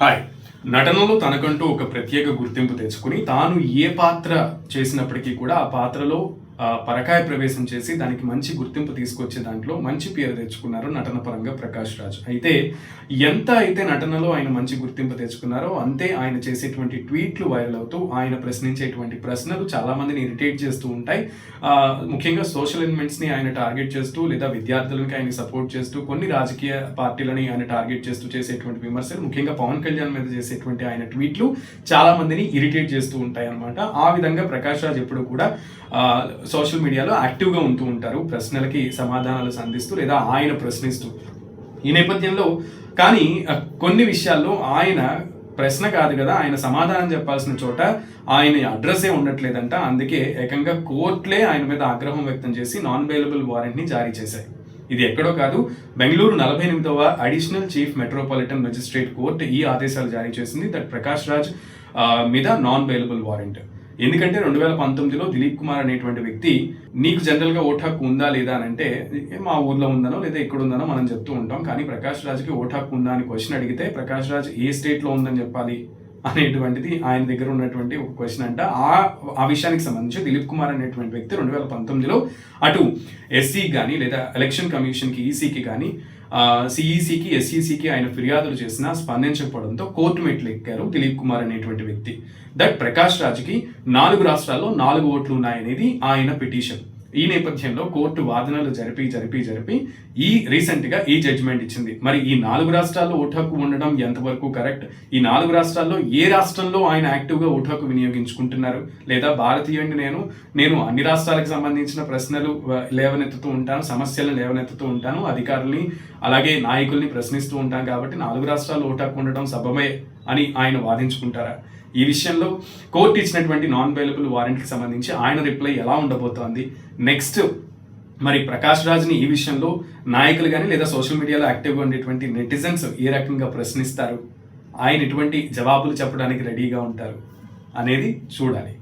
Hi. నటనలో తనకంటూ ఒక ప్రత్యేక గుర్తింపు తెచ్చుకుని తాను ఏ పాత్ర చేసినప్పటికీ కూడా ఆ పాత్రలో పరకాయ ప్రవేశం చేసి దానికి మంచి గుర్తింపు తీసుకొచ్చే దాంట్లో మంచి పేరు తెచ్చుకున్నారు నటన పరంగా ప్రకాష్ రాజ్. అయితే ఎంత అయితే నటనలో ఆయన మంచి గుర్తింపు తెచ్చుకున్నారో అంతే ఆయన చేసేటువంటి ట్వీట్లు వైరల్ అవుతూ ఆయన ప్రశ్నించేటువంటి ప్రశ్నలు చాలా మందిని ఇరిటేట్ చేస్తూ ఉంటాయి. ముఖ్యంగా సోషల్ ఎలిమెంట్స్ని ఆయన టార్గెట్ చేస్తూ లేదా విద్యార్థులకి ఆయన సపోర్ట్ చేస్తూ కొన్ని రాజకీయ పార్టీలని ఆయన టార్గెట్ చేస్తూ చేసేటువంటి విమర్శలు, ముఖ్యంగా పవన్ కళ్యాణ్ మీద చేసేటువంటి ఆయన ట్వీట్లు చాలా మందిని ఇరిటేట్ చేస్తూ ఉంటాయి అన్నమాట. ఆ విధంగా ప్రకాష్ రాజ్ ఎప్పుడు కూడా సోషల్ మీడియాలో యాక్టివ్గా ఉంటూ ఉంటారు, ప్రశ్నలకి సమాధానాలు సంధిస్తూ లేదా ఆయన ప్రశ్నిస్తూ. ఈ నేపథ్యంలో కానీ కొన్ని విషయాల్లో ఆయన ప్రశ్న కాదు కదా, ఆయన సమాధానం చెప్పాల్సిన చోట ఆయన అడ్రస్సే ఉండట్లేదంట. అందుకే ఏకంగా కోర్టులే ఆయన మీద ఆగ్రహం వ్యక్తం చేసి నాన్ బెయిలబుల్ వారెంట్ని జారీ చేశాయి. ఇది ఎక్కడో కాదు, బెంగళూరు 48వ additional chief metropolitan magistrate court ఈ ఆదేశాలు జారీ చేసింది. దట్ ప్రకాష్ రాజ్ మీద నాన్ బెయిలబుల్ వారెంట్. ఎందుకంటే 2019లో దిలీప్ కుమార్ అనేటువంటి వ్యక్తి, నీకు జనరల్గా ఓటు హక్కు ఉందా లేదా అని అంటే మా ఊర్లో ఉందనో లేదా ఎక్కడ ఉందనో మనం చెప్తూ ఉంటాం. కానీ ప్రకాష్ రాజ్కి ఓటు హక్కు ఉందా అని క్వశ్చన్ అడిగితే ప్రకాష్ రాజ్ ఏ స్టేట్లో ఉందని చెప్పాలి అనేటువంటిది ఆయన దగ్గర ఉన్నటువంటి ఒక క్వశ్చన్ అంట. ఆ విషయానికి సంబంధించి దిలీప్ కుమార్ అనేటువంటి వ్యక్తి 2019లో అటు ఎస్సీకి కానీ లేదా ఎలక్షన్ కమిషన్కి ఈసీకి కానీ సిఈసికి ఎస్ఈసికి ఆయన ఫిర్యాదులు చేసినా స్పందించకపోవడంతో కోర్టు మెట్లు ఎక్కారు దిలీప్ కుమార్ అనేటువంటి వ్యక్తి. దట్ ప్రకాష్ రాజ్కి 4 రాష్ట్రాల్లో 4 ఓట్లు ఉన్నాయనేది ఆయన పిటిషన్. ఈ నేపథ్యంలో కోర్టు వాదనలు జరిపి రీసెంట్గా ఈ జడ్జిమెంట్ ఇచ్చింది. మరి ఈ 4 రాష్ట్రాల్లో ఓటు హక్కు ఉండడం ఎంతవరకు కరెక్ట్? ఈ 4 రాష్ట్రాల్లో ఏ రాష్ట్రంలో ఆయన యాక్టివ్గా ఓటు హక్కు వినియోగించుకుంటున్నారు? లేదా భారతీయుడిని నేను అన్ని రాష్ట్రాలకు సంబంధించిన ప్రశ్నలు లేవనెత్తుతూ ఉంటాను, సమస్యలను లేవనెత్తుతూ ఉంటాను, అధికారుల్ని అలాగే నాయకుల్ని ప్రశ్నిస్తూ ఉంటాను, కాబట్టి 4 రాష్ట్రాల్లో ఓటు హక్కు ఉండడం సబబే అని ఆయన వాదించుకుంటారా? ఈ విషయంలో కోర్టు ఇచ్చినటువంటి నాన్ బెయిలబుల్ వారెంట్కి సంబంధించి ఆయన రిప్లై ఎలా ఉండబోతోంది? నెక్స్ట్ మరి ప్రకాష్ రాజ్ని ఈ విషయంలో నాయకులు కానీ లేదా సోషల్ మీడియాలో యాక్టివ్గా ఉండేటువంటి నెటిజన్స్ ఏ రకంగా ప్రశ్నిస్తారు, ఆయన ఎటువంటి జవాబులు చెప్పడానికి రెడీగా ఉంటారు అనేది చూడాలి.